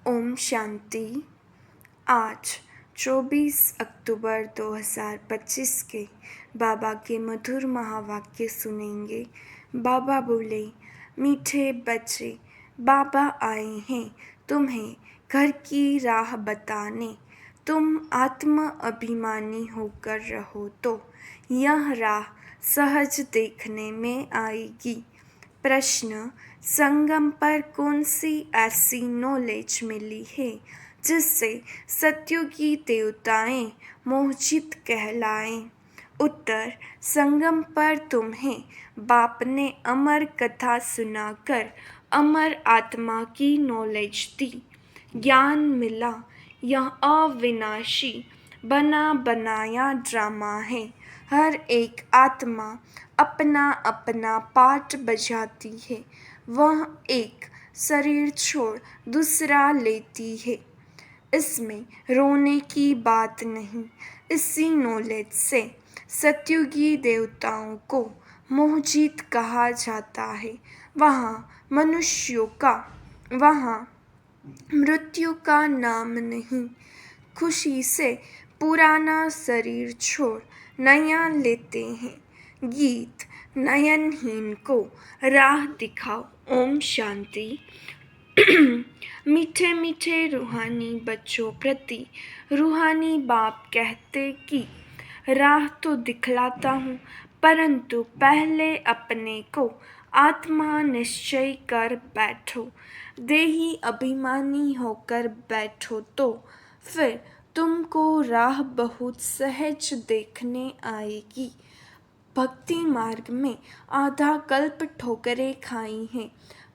ओम शांति। आज 24 अक्टूबर 2025 के बाबा के मधुर महावाक्य सुनेंगे। बाबा बोले, मीठे बच्चे, बाबा आए हैं तुम्हें घर की राह बताने। तुम आत्म अभिमानी होकर रहो तो यह राह सहज देखने में आएगी। प्रश्न, संगम पर कौन सी ऐसी नॉलेज मिली है जिससे सत्युगी देवताएं मोहजित कहलाएं? उत्तर, संगम पर तुम्हें बाप ने अमर कथा सुनाकर अमर आत्मा की नॉलेज दी। ज्ञान मिला, यह अविनाशी बना बनाया ड्रामा है। हर एक आत्मा अपना अपना पार्ट बजाती है। वह एक शरीर छोड़ दूसरा लेती है। इसमें रोने की बात नहीं। इसी नॉलेज से सत्युगी देवताओं को मोहजित कहा जाता है। वहाँ मृत्यु का नाम नहीं। खुशी से पुराना शरीर छोड़ नया लेते हैं। गीत, नयनहीन को राह दिखाओ। ओम शांति। मीठे मीठे रूहानी बच्चों प्रति रूहानी बाप कहते कि राह तो दिखलाता हूँ, परंतु पहले अपने को आत्मा निश्चय कर बैठो। देही अभिमानी होकर बैठो तो फिर तुमको राह बहुत सहज देखने आएगी। भक्ति मार्ग में आधा कल्प ठोकरें खाई हैं।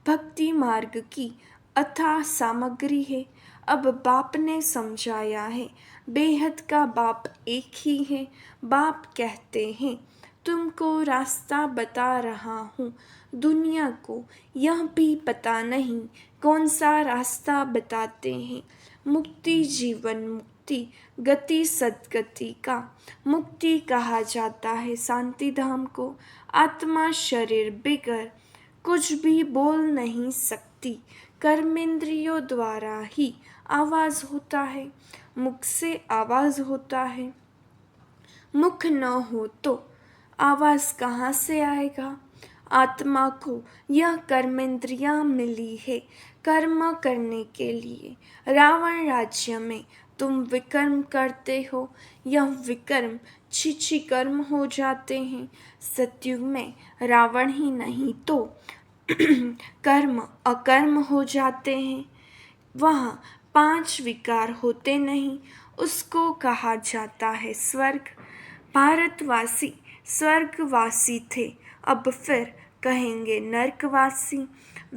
भक्ति मार्ग की अथाह सामग्री है। अब बाप ने समझाया है, बेहद का बाप एक ही है। बाप कहते हैं, तुमको रास्ता बता रहा हूँ। दुनिया को यह भी पता नहीं कौन सा रास्ता बताते हैं। मुक्ति जीवन मुक्ति, गति सद्गति का मुक्ति कहा जाता है शांति धाम को। आत्मा शरीर बिगर कुछ भी बोल नहीं सकती। कर्मेंद्रियों द्वारा ही आवाज होता है, मुख से आवाज होता है। मुख न हो तो आवाज कहाँ से आएगा? आत्मा को यह कर्मेंद्रियां मिली है कर्म करने के लिए। रावण राज्य में तुम विकर्म करते हो, यह विकर्म छिछि कर्म हो जाते हैं। सतयुग में रावण ही नहीं तो कर्म अकर्म हो जाते हैं। वहाँ 5 विकार होते नहीं, उसको कहा जाता है स्वर्ग। भारतवासी स्वर्गवासी थे, अब फिर कहेंगे नर्कवासी।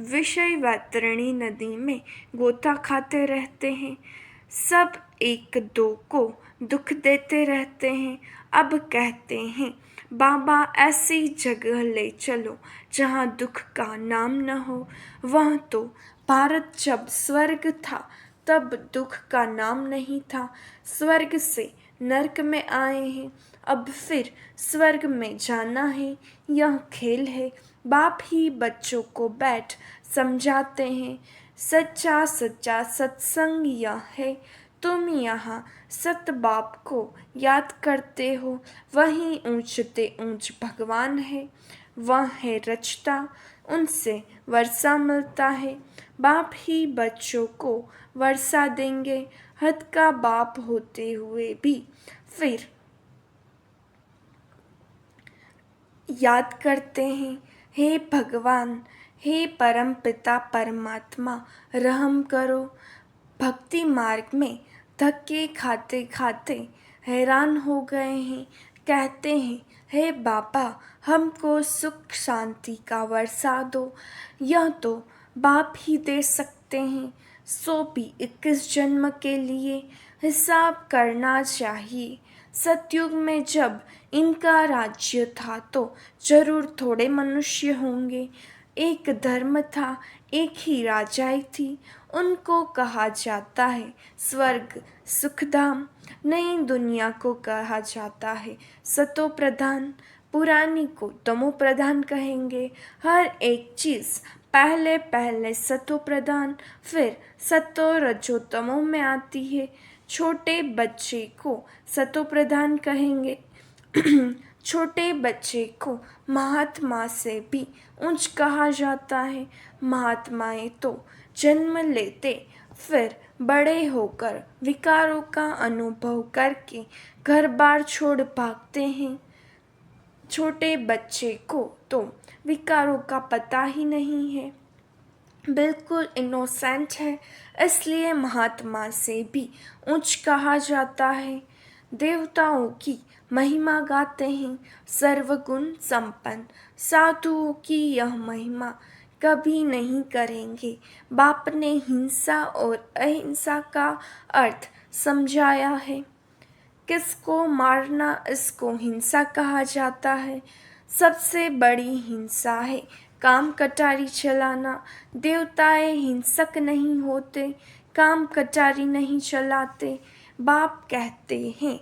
विषय वैतरणी नदी में गोता खाते रहते हैं। सब एक दो को दुख देते रहते हैं। अब कहते हैं, बाबा ऐसी जगह ले चलो जहाँ दुख का नाम न हो। वह तो भारत जब स्वर्ग था तब दुख का नाम नहीं था। स्वर्ग से नरक में आए हैं, अब फिर स्वर्ग में जाना है। यह खेल है। बाप ही बच्चों को बैठ समझाते हैं। सच्चा सच्चा सत्संग यह है। तुम यहाँ सत बाप को याद करते हो, वहीं ऊंचते ऊंच भगवान है। वह है रचता, उनसे वर्षा मिलता है। बाप ही बच्चों को वर्षा देंगे। हद का बाप होते हुए भी फिर याद करते हैं, हे भगवान, हे परम पिता परमात्मा, रहम करो। भक्ति मार्ग में धक्के खाते खाते हैरान हो गए हैं। कहते हैं, हे बाबा, हमको सुख शांति का वर्षा दो। यह तो बाप ही दे सकते हैं। सो भी 21 जन्म के लिए हिसाब करना चाहिए। सतयुग में जब इनका राज्य था तो जरूर थोड़े मनुष्य होंगे। एक धर्म था, एक ही राजाई थी। उनको कहा जाता है स्वर्ग सुखधाम। नई दुनिया को कहा जाता है सतो प्रधान। पुरानी को तमो प्रधान कहेंगे। हर एक चीज़ पहले पहले सतो प्रधान, फिर सतो रजो तमो में आती है। छोटे बच्चे को सतो प्रधान कहेंगे। छोटे बच्चे को महात्मा से भी ऊंच कहा जाता है। महात्माएं तो जन्म लेते फिर बड़े होकर विकारों का अनुभव करके घर बार छोड़ भागते हैं। छोटे बच्चे को तो विकारों का पता ही नहीं है, बिल्कुल इनोसेंट है, इसलिए महात्मा से भी ऊंच कहा जाता है। देवताओं की महिमा गाते हैं सर्वगुण संपन्न, साधुओं की यह महिमा कभी नहीं करेंगे। बाप ने हिंसा और अहिंसा का अर्थ समझाया है। किसको मारना, इसको हिंसा कहा जाता है। सबसे बड़ी हिंसा है काम कटारी चलाना। देवताएं हिंसक नहीं होते, काम कटारी नहीं चलाते। बाप कहते हैं,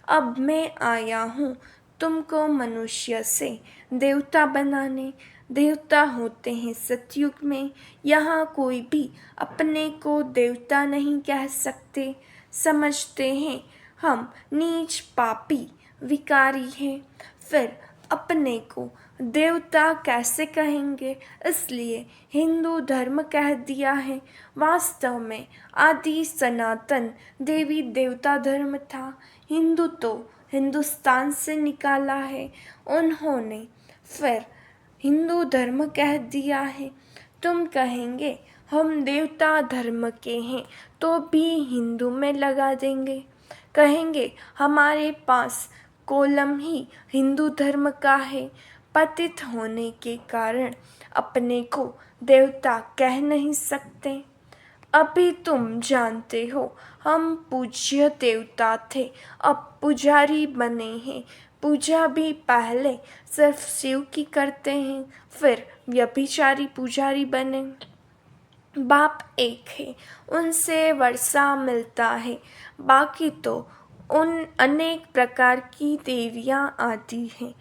अब मैं आया हूँ तुमको मनुष्य से देवता बनाने। देवता होते हैं सतयुग में, यहाँ कोई भी अपने को देवता नहीं कह सकते। समझते हैं हम नीच पापी विकारी हैं, फिर अपने को देवता कैसे कहेंगे, इसलिए हिंदू धर्म कह दिया है। वास्तव में आदि सनातन देवी देवता धर्म था। हिंदू तो हिंदुस्तान से निकाला है उन्होंने, फिर हिंदू धर्म कह दिया है। तुम कहेंगे हम देवता धर्म के हैं तो भी हिंदू में लगा देंगे। कहेंगे हमारे पास कोलम ही हिंदू धर्म का है। पतित होने के कारण अपने को देवता कह नहीं सकते। अभी तुम जानते हो हम पूज्य देवता थे, अब पुजारी बने हैं। पूजा भी पहले सिर्फ शिव की करते हैं, फिर व्यभिचारी पुजारी बने। बाप एक है, उनसे वर्षा मिलता है, बाकी तो उन अनेक प्रकार की देवियाँ आती हैं,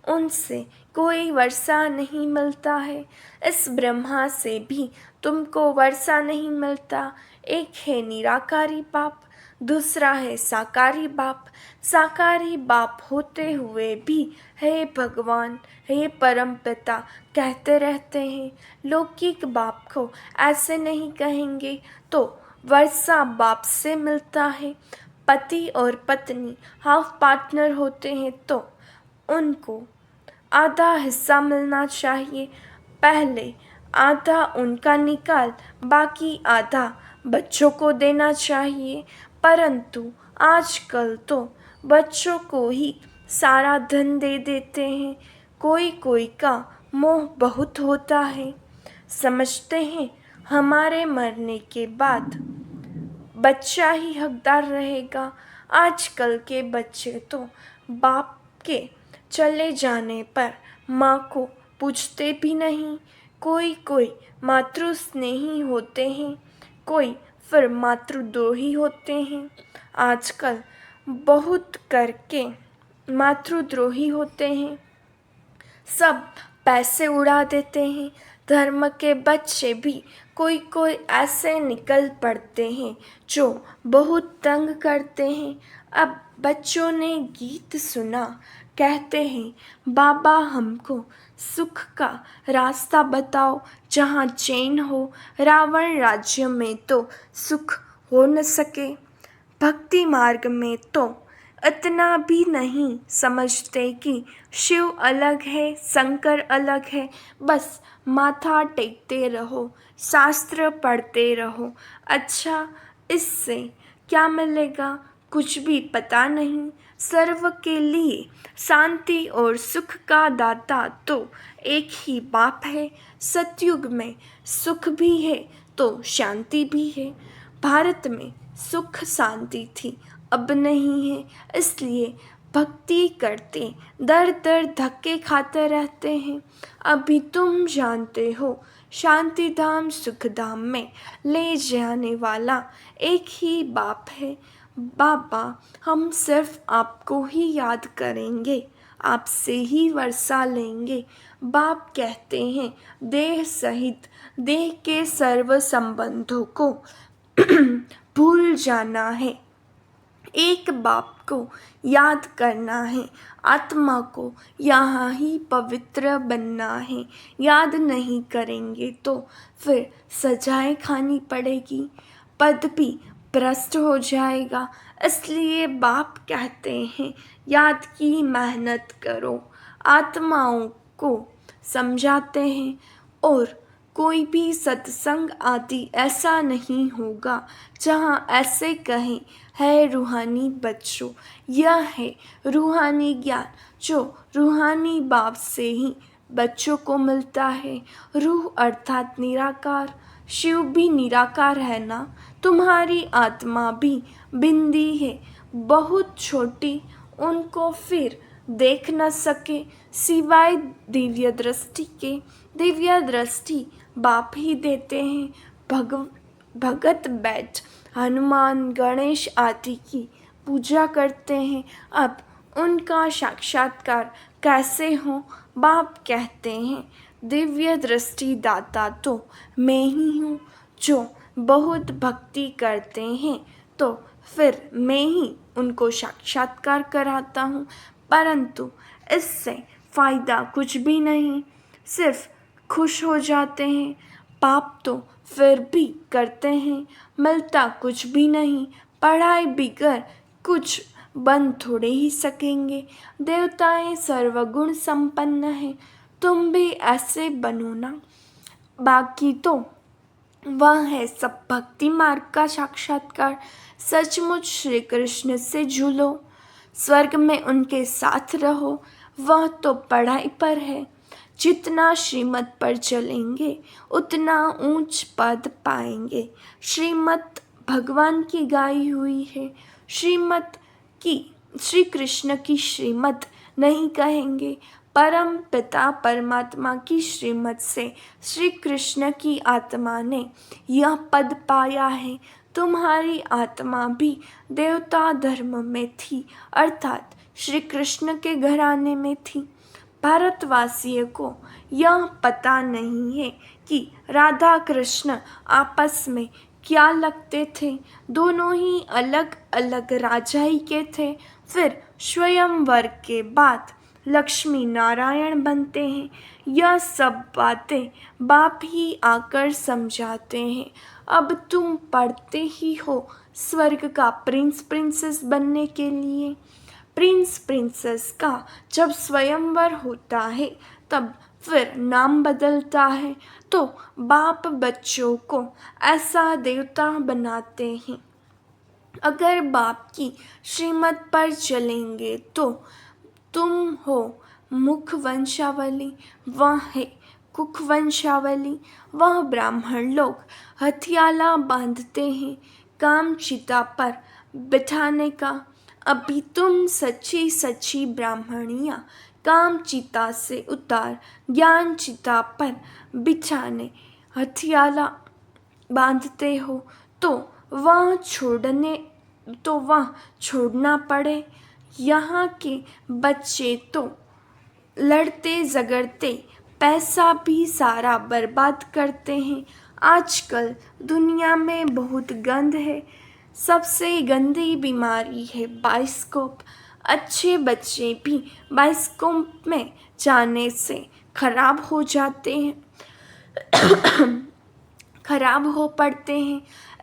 उनसे कोई वर्षा नहीं मिलता है। इस ब्रह्मा से भी तुमको वर्षा नहीं मिलता। एक है निराकारी बाप, दूसरा है साकारी बाप। साकारी बाप होते हुए भी हे भगवान, हे परम पिता कहते रहते हैं। लौकिक बाप को ऐसे नहीं कहेंगे तो वर्षा बाप से मिलता है। पति और पत्नी हाफ पार्टनर होते हैं तो उनको आधा हिस्सा मिलना चाहिए। पहले आधा उनका निकाल, बाकी आधा बच्चों को देना चाहिए। परंतु आजकल तो बच्चों को ही सारा धन दे देते हैं। कोई कोई का मोह बहुत होता है, समझते हैं हमारे मरने के बाद बच्चा ही हकदार रहेगा। आजकल के बच्चे तो बाप के चले जाने पर माँ को पूछते भी नहीं। कोई कोई मातृस्नेही होते हैं, कोई फिर मातृद्रोही होते हैं। आजकल बहुत करके मातृद्रोही होते हैं, सब पैसे उड़ा देते हैं। धर्म के बच्चे भी कोई कोई ऐसे निकल पड़ते हैं जो बहुत तंग करते हैं। अब बच्चों ने गीत सुना, कहते हैं बाबा हमको सुख का रास्ता बताओ जहाँ चैन हो। रावण राज्य में तो सुख हो न सके। भक्ति मार्ग में तो इतना भी नहीं समझते कि शिव अलग है, शंकर अलग है। बस माथा टेकते रहो, शास्त्र पढ़ते रहो। अच्छा, इससे क्या मिलेगा? कुछ भी पता नहीं। सर्व के लिए शांति और सुख का दाता तो एक ही बाप है। सतयुग में सुख भी है तो शांति भी है। भारत में सुख शांति थी, अब नहीं है, इसलिए भक्ति करते दर दर धक्के खाते रहते हैं। अभी तुम जानते हो शांति धाम सुख धाम में ले जाने वाला एक ही बाप है। बाबा हम सिर्फ आपको ही याद करेंगे, आपसे ही वर्षा लेंगे। बाप कहते हैं देह सहित देह के सर्व संबंधों को भूल जाना है। एक बाप को याद करना है, आत्मा को यहाँ ही पवित्र बनना है। याद नहीं करेंगे तो फिर सजाएं खानी पड़ेगी, पद भी भ्रष्ट हो जाएगा। इसलिए बाप कहते हैं याद की मेहनत करो। आत्माओं को समझाते हैं और कोई भी सत्संग आदि ऐसा नहीं होगा जहाँ ऐसे कहें है रूहानी बच्चों। यह है रूहानी ज्ञान जो रूहानी बाप से ही बच्चों को मिलता है। रूह अर्थात निराकार, शिव भी निराकार है ना। तुम्हारी आत्मा भी बिंदी है, बहुत छोटी, उनको फिर देख न सके सिवाय दिव्य दृष्टि के। दिव्य दृष्टि बाप ही देते हैं। भगत बैठ हनुमान गणेश आदि की पूजा करते हैं। अब उनका साक्षात्कार कैसे हो? बाप कहते हैं दिव्य दृष्टि दाता तो मैं ही हूँ। जो बहुत भक्ति करते हैं तो फिर मैं ही उनको साक्षात्कार कराता हूँ, परंतु इससे फ़ायदा कुछ भी नहीं, सिर्फ खुश हो जाते हैं। पाप तो फिर भी करते हैं, मिलता कुछ भी नहीं। पढ़ाई बिगर कुछ बन थोड़े ही सकेंगे। देवताएं सर्वगुण संपन्न हैं, तुम भी ऐसे बनो ना। बाकी तो वह है सब भक्ति मार्ग का साक्षात्कार। सचमुच श्री कृष्ण से जुलो, स्वर्ग में उनके साथ रहो। वह तो पढ़ाई पर है, जितना श्रीमत पर चलेंगे उतना ऊंच पद पाएंगे। श्रीमत भगवान की गाई हुई है। श्रीमत की श्री कृष्ण की श्रीमत नहीं कहेंगे, परम पिता परमात्मा की श्रीमत से श्री कृष्ण की आत्मा ने यह पद पाया है। तुम्हारी आत्मा भी देवता धर्म में थी, अर्थात श्री कृष्ण के घराने में थी। भारतवासियों को यह पता नहीं है कि राधा कृष्ण आपस में क्या लगते थे। दोनों ही अलग अलग राजाई के थे। फिर स्वयंवर के बाद लक्ष्मी नारायण बनते हैं। यह सब बातें बाप ही आकर समझाते हैं। अब तुम पढ़ते ही हो स्वर्ग का प्रिंस प्रिंसेस बनने के लिए। प्रिंस प्रिंसेस का जब स्वयंवर होता है तब फिर नाम बदलता है, तो बाप बच्चों को ऐसा देवता बनाते हैं। अगर बाप की श्रीमत पर चलेंगे तो तुम हो मुख वंशावली, वह है कुख वंशावली। वह ब्राह्मण लोग हथियाला बांधते हैं काम चिता पर बिठाने का। अभी तुम सच्ची सच्ची ब्राह्मणियाँ काम चिता से उतार ज्ञान चिता पर बिछाने हथियाला बांधते हो, तो वह छोड़ना पड़े। यहाँ के बच्चे तो लड़ते झगड़ते पैसा भी सारा बर्बाद करते हैं। आजकल दुनिया में बहुत गंद है, सबसे गंदी बीमारी है बाइस्कोप। अच्छे बच्चे भी बाइस्कोप में जाने से खराब हो जाते हैं, खराब हो पड़ते हैं।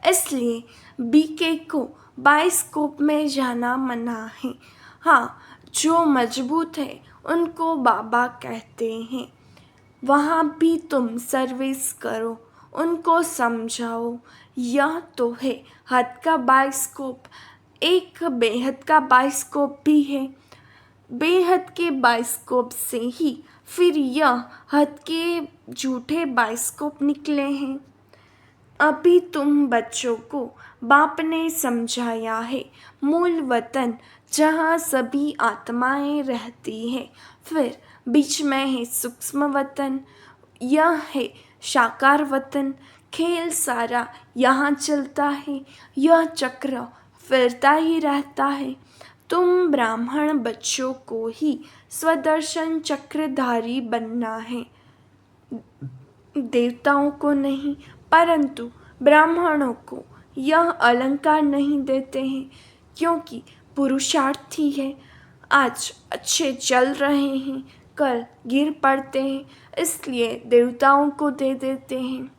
इसलिए बीके को बाइस्कोप में जाना मना है। हाँ, जो मजबूत है उनको बाबा कहते हैं। वहाँ भी तुम सर्विस करो, उनको समझाओ। यह तो है हद का बाइस्कोप। एक बेहद का बाइस्कोप भी है। बेहद के बाइस्कोप से ही फिर यह हद के झूठे बाइस्कोप निकले हैं। अभी तुम बच्चों को बाप ने समझाया है मूल वतन जहाँ सभी आत्माएं रहती हैं, फिर बीच में है सूक्ष्म वतन, यह है साकार वतन। खेल सारा यहाँ चलता है, यह चक्र फिरता ही रहता है। तुम ब्राह्मण बच्चों को ही स्वदर्शन चक्रधारी बनना है, देवताओं को नहीं। परंतु ब्राह्मणों को यह अलंकार नहीं देते हैं, क्योंकि पुरुषार्थी है। आज अच्छे चल रहे हैं, कल गिर पड़ते हैं, इसलिए देवताओं को दे देते हैं।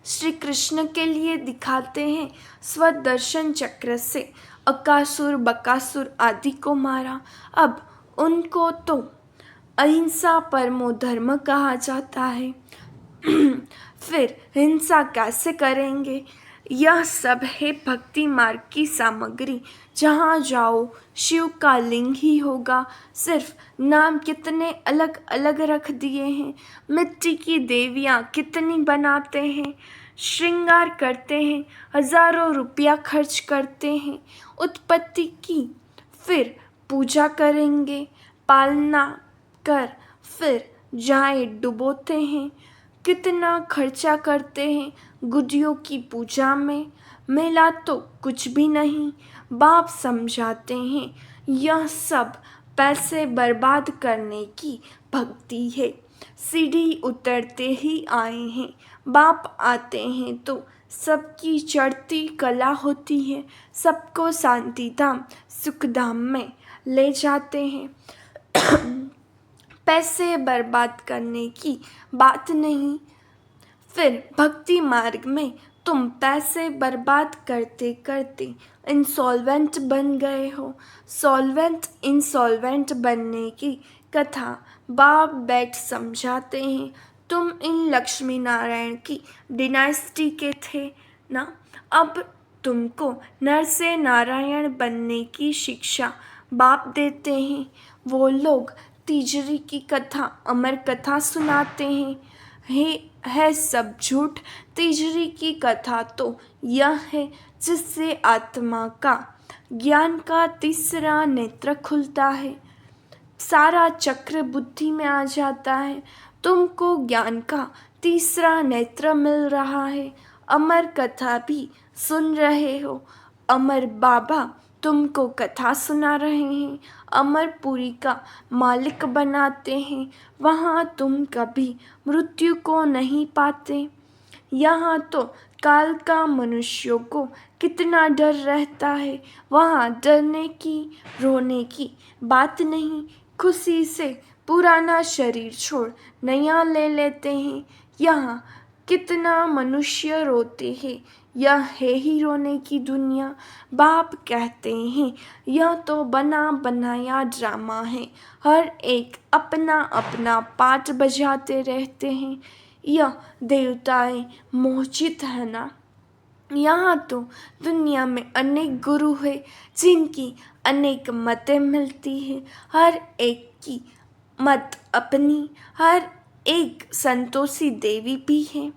श्री कृष्ण के लिए दिखाते हैं स्वदर्शन चक्र से अकासुर बकासुर आदि को मारा। अब उनको तो अहिंसा परमो धर्म कहा जाता है। फिर हिंसा कैसे करेंगे? यह सब है भक्ति मार्ग की सामग्री। जहाँ जाओ शिव का लिंग ही होगा। सिर्फ नाम कितने अलग अलग रख दिए हैं। मिट्टी की देवियाँ कितनी बनाते हैं, श्रृंगार करते हैं, हजारों रुपया खर्च करते हैं उत्पत्ति की। फिर पूजा करेंगे, पालना कर फिर जाए डुबोते हैं। कितना खर्चा करते हैं गुडियों की पूजा में, मेला तो कुछ भी नहीं। बाप समझाते हैं यह सब पैसे बर्बाद करने की भक्ति है। सीढ़ी उतरते ही आए हैं, बाप आते हैं तो सबकी चढ़ती कला होती है। सबको शांति धाम सुख धाम में ले जाते हैं। पैसे बर्बाद करने की बात नहीं। फिर भक्ति मार्ग में तुम पैसे बर्बाद करते करते इंसॉल्वेंट बन गए हो। सॉल्वेंट इंसॉल्वेंट बनने की कथा बाप बैठ समझाते हैं। तुम इन लक्ष्मी नारायण की डिनाइस्टी के थे ना। अब तुमको नर से नारायण बनने की शिक्षा बाप देते हैं। वो लोग तीजरी की कथा अमर कथा सुनाते हैं। है सब झूठ। तीजरी की कथा तो यह है जिससे आत्मा का ज्ञान का तीसरा नेत्र खुलता है। सारा चक्र बुद्धि में आ जाता है। तुमको ज्ञान का तीसरा नेत्र मिल रहा है। अमर कथा भी सुन रहे हो। अमर बाबा तुमको कथा सुना रहे हैं, अमरपुरी का मालिक बनाते हैं। वहाँ तुम कभी मृत्यु को नहीं पाते। यहाँ तो काल का मनुष्यों को कितना डर रहता है। वहाँ डरने की रोने की बात नहीं। खुशी से पुराना शरीर छोड़ नया ले लेते हैं। यहाँ कितना मनुष्य रोते हैं। यह है ही रोने की दुनिया। बाप कहते हैं यह तो बना बनाया ड्रामा है। हर एक अपना अपना पार्ट बजाते रहते हैं। यह देवताएं मोहित है ना। यहाँ तो दुनिया में अनेक गुरु है जिनकी अनेक मतें मिलती हैं। हर एक की मत अपनी। हर एक संतोषी देवी भी है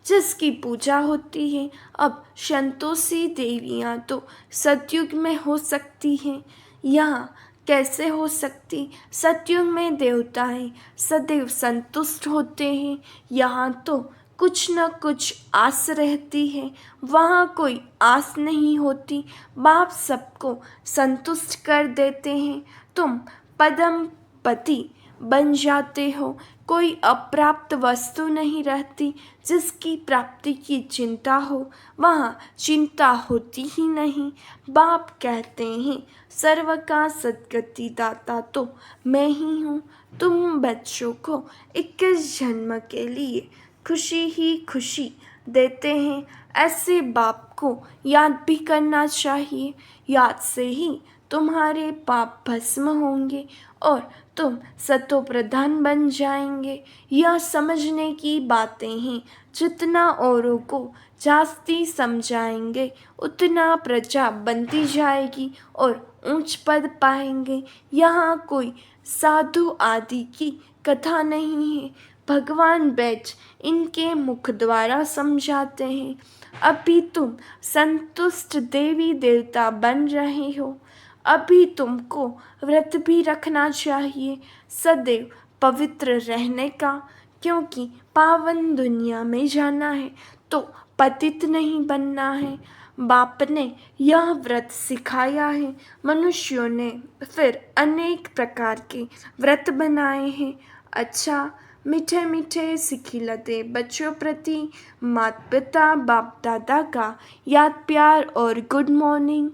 जिसकी पूजा होती है। अब संतोषी देवियाँ तो सतयुग में हो सकती हैं, यहाँ कैसे हो सकती? सतयुग में देवताएं सदैव संतुष्ट होते हैं। यहाँ तो कुछ न कुछ आस रहती है, वहाँ कोई आस नहीं होती। बाप सबको संतुष्ट कर देते हैं। तुम पदम पति बन जाते हो। कोई अप्राप्त वस्तु नहीं रहती। जिसकी प्राप्ति की चिंता हो वहाँ चिंता होती ही नहीं। बाप कहते हैं सर्व का सद्गति दाता तो मैं ही हूँ। तुम बच्चों को 21 जन्म के लिए खुशी ही खुशी देते हैं। ऐसे बाप को याद भी करना चाहिए। याद से ही तुम्हारे पाप भस्म होंगे और तुम सतो प्रधान बन जाएंगे। यह समझने की बातें हैं। जितना औरों को जास्ती समझाएंगे उतना प्रजा बनती जाएगी और ऊंच पद पाएंगे। यहाँ कोई साधु आदि की कथा नहीं है। भगवान बैठ इनके मुख द्वारा समझाते हैं। अभी तुम संतुष्ट देवी देवता बन रहे हो। अभी तुमको व्रत भी रखना चाहिए, सदैव पवित्र रहने का, क्योंकि पावन दुनिया में जाना है तो पतित नहीं बनना है। बाप ने यह व्रत सिखाया है। मनुष्यों ने फिर अनेक प्रकार के व्रत बनाए हैं। अच्छा, मीठे मीठे सिखिलते बच्चों प्रति माता पिता बाप दादा का याद प्यार और गुड मॉर्निंग।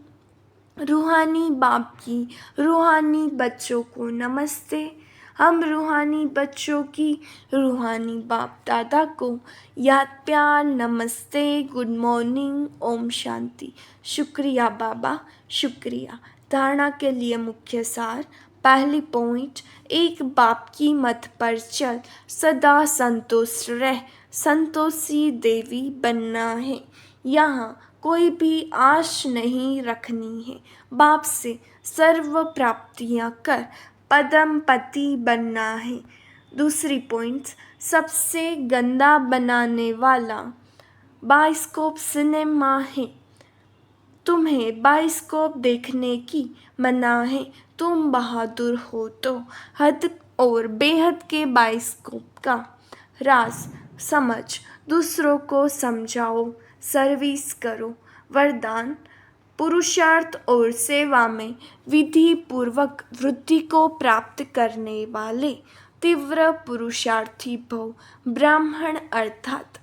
रूहानी बाप की रूहानी बच्चों को नमस्ते। हम रूहानी बच्चों की रूहानी बाप दादा को याद प्यार नमस्ते, गुड मॉर्निंग, ओम शांति। शुक्रिया बाबा, शुक्रिया। धारणा के लिए मुख्य सार। पहली पॉइंट, एक बाप की मत पर चल, सदा संतुष्ट रह, संतोषी देवी बनना है। यहाँ कोई भी आश नहीं रखनी है। बाप से सर्व प्राप्तियां कर पदम पति बनना है। दूसरी पॉइंट, सबसे गंदा बनाने वाला बाइस्कोप सिनेमा है। तुम्हें बाइस्कोप देखने की मना है। तुम बहादुर हो तो हद और बेहद के बाइस्कोप का राज समझ दूसरों को समझाओ, सर्विस करो। वरदान, पुरुषार्थ और सेवा में विधि पूर्वक वृद्धि को प्राप्त करने वाले तीव्र पुरुषार्थी भव। ब्राह्मण अर्थात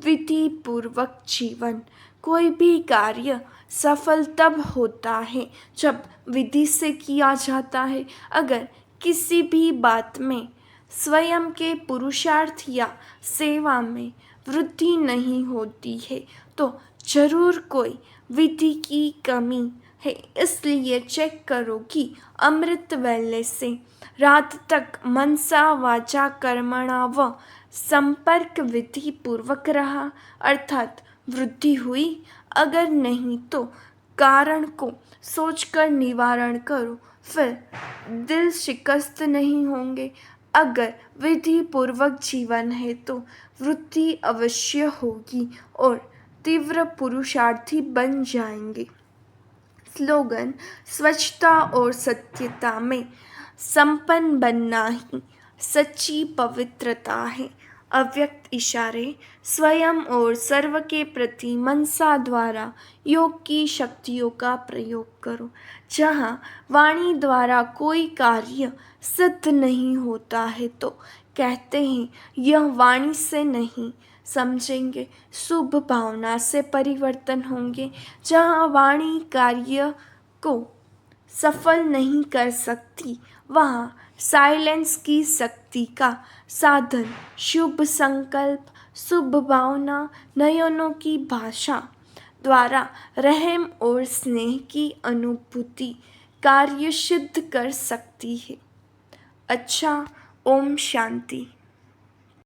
विधि पूर्वक जीवन। कोई भी कार्य सफल तब होता है जब विधि से किया जाता है। अगर किसी भी बात में स्वयं के पुरुषार्थ या सेवा में वृद्धि नहीं होती है तो जरूर कोई विधि की कमी है। इसलिए चेक करो कि अमृत वेले से रात तक मनसा वाचा कर्मणा व संपर्क विधि पूर्वक रहा, अर्थात वृद्धि हुई। अगर नहीं तो कारण को सोचकर निवारण करो, फिर दिल शिकस्त नहीं होंगे। अगर विधि पूर्वक जीवन है तो वृद्धि अवश्य होगी और तीव्र पुरुषार्थी बन जाएंगे। स्लोगन, स्वच्छता और सत्यता में संपन्न बनना ही सच्ची पवित्रता है। अव्यक्त इशारे, स्वयं और सर्व के प्रति मनसा द्वारा योग की शक्तियों का प्रयोग करो। जहाँ वाणी द्वारा कोई कार्य सिद्ध नहीं होता है तो कहते हैं यह वाणी से नहीं, समझेंगे शुभ भावना से परिवर्तन होंगे। जहाँ वाणी कार्य को सफल नहीं कर सकती वहाँ साइलेंस की शक्ति का साधन शुभ संकल्प, शुभ भावना, नयनों की भाषा द्वारा रहम और स्नेह की अनुभूति कार्य सिद्ध कर सकती है। अच्छा, ओम शांति।